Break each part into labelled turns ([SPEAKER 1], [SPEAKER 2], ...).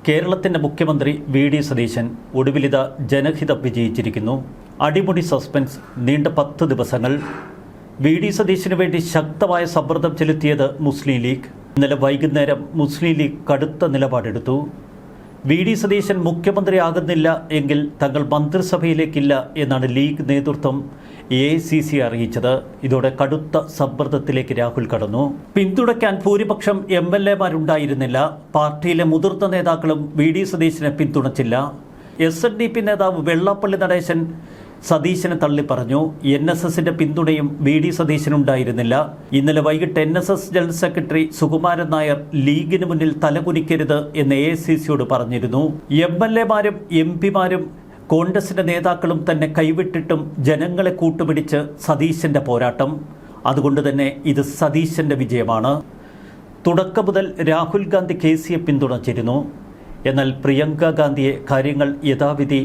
[SPEAKER 1] കേരളത്തിൻ്റെ മുഖ്യമന്ത്രി വി.ഡി. സതീശൻ ഒടുവിലിത ജനഹിതം വിജയിച്ചിരിക്കുന്നു. അടിമുടി സസ്പെൻസ് നീണ്ട 10 ദിവസങ്ങൾ. വി.ഡി. സതീശന് വേണ്ടി ശക്തമായ സമ്മർദ്ദം ചെലുത്തിയത് മുസ്ലിം ലീഗ്. ഇന്നലെ വൈകുന്നേരം മുസ്ലിം ലീഗ് കടുത്ത നിലപാടെടുത്തു. വി.ഡി. സതീശൻ മുഖ്യമന്ത്രിയാകുന്നില്ല എങ്കിൽ തങ്ങൾ മന്ത്രിസഭയിലേക്കില്ല എന്നാണ് ലീഗ് നേതൃത്വം AICC അറിയിച്ചത്. ഇതോടെ കടുത്ത സമ്മർദ്ദത്തിലേക്ക് രാഹുൽ കടന്നു. പിന്തുണയ്ക്കാൻ ഭൂരിപക്ഷം MLA-മാരുണ്ടായിരുന്നില്ല. പാർട്ടിയിലെ മുതിർന്ന നേതാക്കളും വി.ഡി. സതീശനെ പിന്തുണച്ചില്ല. SNDP നേതാവ് വെള്ളാപ്പള്ളി നടേശൻ സതീശനെ തള്ളിപ്പറഞ്ഞു. NSSന്റെ പിന്തുണയും വി.ഡി. സതീശനുണ്ടായിരുന്നില്ല. ഇന്നലെ വൈകിട്ട് NSS general secretary Sukumaran Nair ലീഗിന് മുന്നിൽ തലകുനിക്കരുത് എന്ന് AICCയോട് പറഞ്ഞിരുന്നു. MLA-മാരും MP-മാരും കോൺഗ്രസിന്റെ നേതാക്കളും തന്നെ കൈവിട്ടിട്ടും ജനങ്ങളെ കൂട്ടുപിടിച്ച് സതീശന്റെ പോരാട്ടം. അതുകൊണ്ട് തന്നെ ഇത് സതീശന്റെ വിജയമാണ്. തുടക്കം മുതൽ രാഹുൽ ഗാന്ധി KCയെ പിന്തുണച്ചിരുന്നു. എന്നാൽ പ്രിയങ്ക ഗാന്ധിയെ കാര്യങ്ങൾ യഥാവിധി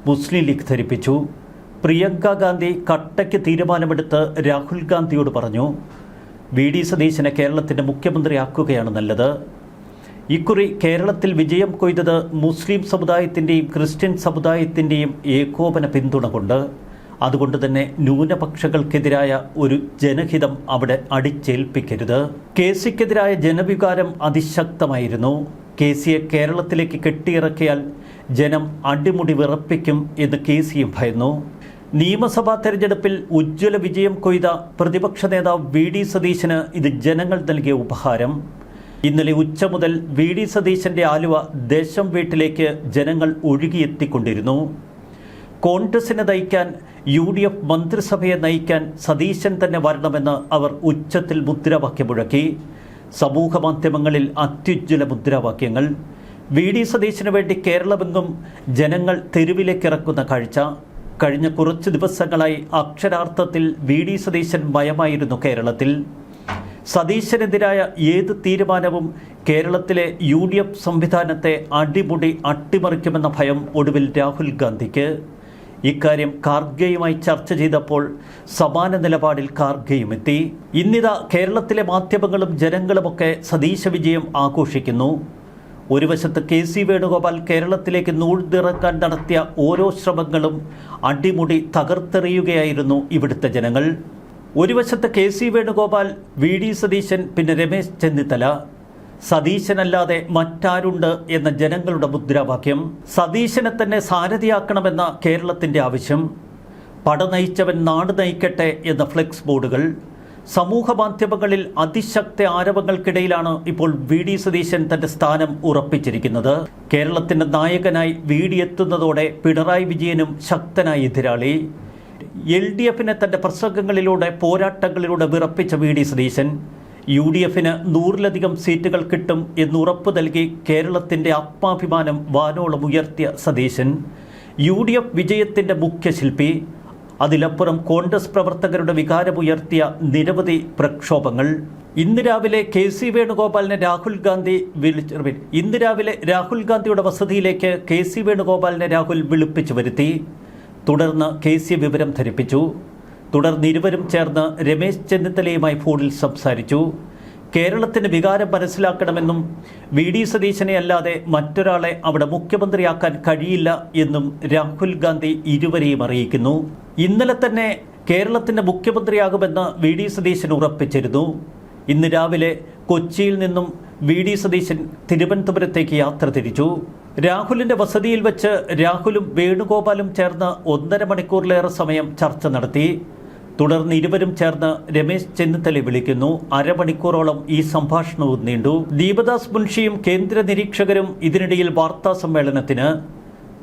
[SPEAKER 1] മുസ്ലിം ലീഗ് ധരിപ്പിച്ചു. പ്രിയങ്ക ഗാന്ധി കട്ടയ്ക്ക് തീരുമാനമെടുത്ത് രാഹുൽ ഗാന്ധിയോട് പറഞ്ഞു, വി.ഡി. സതീശനെ കേരളത്തിൻ്റെ മുഖ്യമന്ത്രിയാക്കുകയാണ് നല്ലത്. ഇക്കുറി കേരളത്തിൽ വിജയം കൊയ്തത് മുസ്ലിം സമുദായത്തിൻ്റെയും ക്രിസ്ത്യൻ സമുദായത്തിൻ്റെയും ഏകോപന പിന്തുണ കൊണ്ട്. അതുകൊണ്ട് തന്നെ ന്യൂനപക്ഷങ്ങൾക്കെതിരായ ഒരു ജനഹിതം അവിടെ അടിച്ചേൽപ്പിക്കരുത്. KCക്കെതിരായ ജനവികാരം അതിശക്തമായിരുന്നു. KCയെ കേരളത്തിലേക്ക് കെട്ടിയിറക്കിയാൽ ജനം അടിമുടി വിറപ്പിക്കും എന്ന് KCയും ഭയന്നു. നിയമസഭാ തെരഞ്ഞെടുപ്പിൽ ഉജ്ജ്വല വിജയം കൊയ്ത പ്രതിപക്ഷ നേതാവ് വി.ഡി. സതീശന് ഇത് ജനങ്ങൾ നൽകിയ ഉപഹാരം. ഇന്നലെ ഉച്ച മുതൽ വി.ഡി. സതീശന്റെ ആലുവ ദേശം വീട്ടിലേക്ക് ജനങ്ങൾ ഒഴുകിയെത്തിക്കൊണ്ടിരുന്നു. കോൺഗ്രസിനെ നയിക്കാൻ UDF മന്ത്രിസഭയെ നയിക്കാൻ സതീശൻ തന്നെ വരണമെന്ന് അവർ ഉച്ചത്തിൽ മുദ്രാവാക്യം മുഴക്കി. സമൂഹ മാധ്യമങ്ങളിൽ അത്യുജ്വല മുദ്രാവാക്യങ്ങൾ. വി.ഡി. സതീശന് വേണ്ടി കേരളമെങ്ങും ജനങ്ങൾ തെരുവിലേക്കിറക്കുന്ന കാഴ്ച. കഴിഞ്ഞ കുറച്ച് ദിവസങ്ങളായി അക്ഷരാർത്ഥത്തിൽ വി.ഡി. സതീശൻ മയമായിരുന്നു കേരളത്തിൽ. സതീശനെതിരായ ഏത് തീരുമാനവും കേരളത്തിലെ UDF സംവിധാനത്തെ അടിമുടി അട്ടിമറിക്കുമെന്ന ഭയം ഒടുവിൽ രാഹുൽ ഗാന്ധിക്ക്. ഇക്കാര്യം ഖാർഗെയുമായി ചർച്ച ചെയ്തപ്പോൾ സമാന നിലപാടിൽ ഖാർഗെയും എത്തി. ഇന്നിതാ കേരളത്തിലെ മാധ്യമങ്ങളും ജനങ്ങളുമൊക്കെ സതീശ വിജയം ആഘോഷിക്കുന്നു. ഒരു വശത്ത് KC വേണുഗോപാൽ കേരളത്തിലേക്ക് നൂഴ്ന്നിറക്കാൻ നടത്തിയ ഓരോ ശ്രമങ്ങളും അടിമുടി തകർത്തെറിയുകയായിരുന്നു ഇവിടുത്തെ ജനങ്ങൾ. ഒരു വശത്ത് KC വേണുഗോപാൽ, വി.ഡി. സതീശൻ, പിന്നെ രമേശ് ചെന്നിത്തല. സതീശനല്ലാതെ മറ്റാരുണ്ട് എന്ന ജനങ്ങളുടെ മുദ്രാവാക്യം. സതീശനെ തന്നെ സാരഥിയാക്കണമെന്ന കേരളത്തിൻ്റെ ആവശ്യം. പട നയിച്ചവൻ നാട് നയിക്കട്ടെ എന്ന ഫ്ലെക്സ് ബോർഡുകൾ. സമൂഹ മാധ്യമങ്ങളിൽ അതിശക്ത ആരവങ്ങൾക്കിടയിലാണ് ഇപ്പോൾ വി.ഡി. സതീശൻ തന്റെ സ്ഥാനം ഉറപ്പിച്ചിരിക്കുന്നത്. കേരളത്തിന്റെ നായകനായി വി.ഡി. എത്തുന്നതോടെ പിണറായി വിജയനും ശക്തനായ എതിരാളി. LDFനെ തന്റെ പ്രസംഗങ്ങളിലൂടെ പോരാട്ടങ്ങളിലൂടെ വിറപ്പിച്ച വി.ഡി. സതീശൻ UDFന് 100-ലധികം സീറ്റുകൾ കിട്ടും എന്ന് ഉറപ്പ് നൽകി കേരളത്തിന്റെ ആത്മാഭിമാനം വാനോളം ഉയർത്തിയ സതീശൻ UDF വിജയത്തിന്റെ മുഖ്യശില്പി. അതിലപ്പുറം കോൺഗ്രസ് പ്രവർത്തകരുടെ വികാരമുയർത്തിയ നിരവധി പ്രക്ഷോഭങ്ങൾ. ഇന്ന് രാവിലെ രാഹുൽ ഗാന്ധിയുടെ വസതിയിലേക്ക് KC വേണുഗോപാലിനെ രാഹുൽ വിളിപ്പിച്ചു വരുത്തി. തുടർന്ന് KC വിവരം ധരിപ്പിച്ചു. തുടർന്ന് ഇരുവരും ചേർന്ന് രമേശ് ചെന്നിത്തലയുമായി ഫോണിൽ സംസാരിച്ചു. കേരളത്തിന് വികാരം മനസ്സിലാക്കണമെന്നും വി.ഡി. സതീശനെ അല്ലാതെ മറ്റൊരാളെ അവിടെ മുഖ്യമന്ത്രിയാക്കാൻ കഴിയില്ല എന്നും രാഹുൽ ഗാന്ധി ഇരുവരെയും അറിയിക്കുന്നു. ഇന്നലെ തന്നെ കേരളത്തിന്റെ മുഖ്യമന്ത്രിയാകുമെന്ന് വി.ഡി. സതീശൻ ഉറപ്പിച്ചിരുന്നു. ഇന്ന് രാവിലെ കൊച്ചിയിൽ നിന്നും വി.ഡി. സതീശൻ തിരുവനന്തപുരത്തേക്ക് യാത്ര തിരിച്ചു. രാഹുലിന്റെ വസതിയിൽ വെച്ച് രാഹുലും വേണുഗോപാലും ചേർന്ന് 1.5 മണിക്കൂറിലേറെ സമയം ചർച്ച നടത്തി. തുടർന്ന് ഇരുവരും ചേർന്ന് രമേശ് ചെന്നിത്തലയെ വിളിക്കുന്നു. അരമണിക്കൂറോളം ഈ സംഭാഷണവും നീണ്ടു. ദീപദാസ് മുൻഷിയും കേന്ദ്ര നിരീക്ഷകരും ഇതിനിടയിൽ വാർത്താ സമ്മേളനത്തിന്.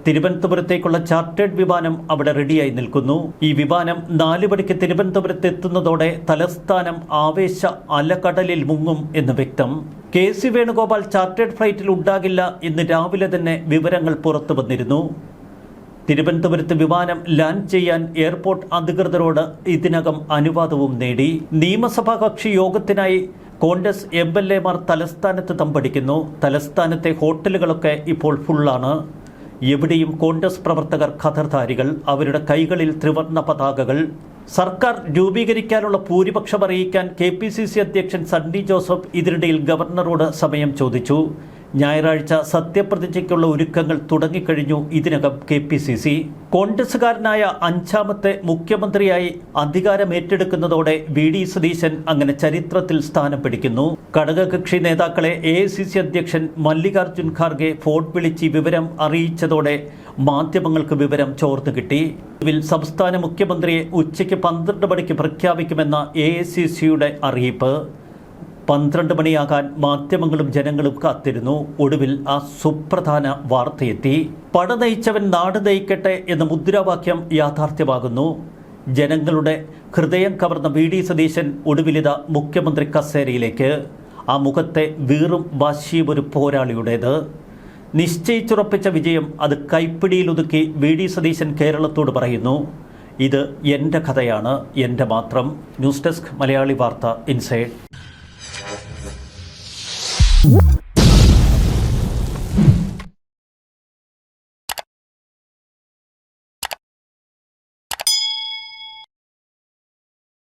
[SPEAKER 1] തിരുവനന്തപുരത്തേക്കുള്ള ചാർട്ടേഡ് വിമാനം അവിടെ റെഡിയായി നിൽക്കുന്നു. ഈ വിമാനം 4 മണിക്ക് തിരുവനന്തപുരത്ത് എത്തുന്നതോടെ തലസ്ഥാനം ആവേശ അലകടലിൽ മുങ്ങും എന്ന് വ്യക്തം. KC വേണുഗോപാൽ ചാർട്ടേഡ് ഫ്ലൈറ്റിൽ ഉണ്ടാകില്ല എന്ന് രാവിലെ തന്നെ വിവരങ്ങൾ പുറത്തു വന്നിരുന്നു. തിരുവനന്തപുരത്ത് വിമാനം ലാൻഡ് ചെയ്യാൻ എയർപോർട്ട് അധികൃതരോട് ഇതിനകം അനുവാദവും നേടി. നിയമസഭാ കക്ഷി യോഗത്തിനായി കോൺഗ്രസ് MLA-മാർ തലസ്ഥാനത്ത് തമ്പടിക്കുന്നു. തലസ്ഥാനത്തെ ഹോട്ടലുകളൊക്കെ ഇപ്പോൾ ഫുള്ളാണ്. എവിടെയും കോൺഗ്രസ് പ്രവർത്തകർ ഖദർധാരികൾ. അവരുടെ കൈകളിൽ ത്രിവർണ്ണ പതാകകൾ. സർക്കാർ രൂപീകരിക്കാനുള്ള ഭൂരിപക്ഷം അറിയിക്കാൻ KPCC അധ്യക്ഷൻ സണ്ണി ജോസഫ് ഇതിനിടയിൽ ഗവർണറോട് സമയം ചോദിച്ചു. ഞായറാഴ്ച സത്യപ്രതിജ്ഞയ്ക്കുള്ള ഒരുക്കങ്ങൾ തുടങ്ങിക്കഴിഞ്ഞു. ഇതിനകം KPCC കോൺഗ്രസുകാരനായ 5ാമത്തെ മുഖ്യമന്ത്രിയായി അധികാരമേറ്റെടുക്കുന്നതോടെ VD സതീശൻ അങ്ങനെ ചരിത്രത്തിൽ സ്ഥാനം പിടിക്കുന്നു. ഘടകകക്ഷി നേതാക്കളെ AICC അധ്യക്ഷൻ മല്ലികാർജ്ജുൻ ഖാർഗെ ഫോൺ വിളിച്ച് വിവരം അറിയിച്ചതോടെ മാധ്യമങ്ങൾക്ക് വിവരം ചോർന്നു കിട്ടി. ഇതിൽ സംസ്ഥാന മുഖ്യമന്ത്രിയെ ഉച്ചയ്ക്ക് 12 മണിക്ക് പ്രഖ്യാപിക്കുമെന്ന AICCയുടെ അറിയിപ്പ്. 12 മണിയാകാൻ മാധ്യമങ്ങളും ജനങ്ങളും കാത്തിരുന്നു. ഒടുവിൽ ആ സുപ്രധാന വാർത്തയെത്തി. പട നയിച്ചവൻ നാട് നയിക്കട്ടെ എന്ന മുദ്രാവാക്യം യാഥാർത്ഥ്യമാകുന്നു. ജനങ്ങളുടെ ഹൃദയം കവർന്ന VD സതീശൻ ഒടുവിലിത മുഖ്യമന്ത്രി കസേരയിലേക്ക്. ആ മുഖത്തെ വീറും വാശിയും ഒരു പോരാളിയുടേത്. നിശ്ചയിച്ചുറപ്പിച്ച വിജയം അത് കൈപ്പിടിയിലൊതുക്കി VD സതീശൻ കേരളത്തോട് പറയുന്നു, ഇത് എൻ്റെ കഥയാണ്, എൻ്റെ മാത്രം. ന്യൂസ് ഡെസ്ക് മലയാളി വാർത്ത ഇൻസൈഡ്.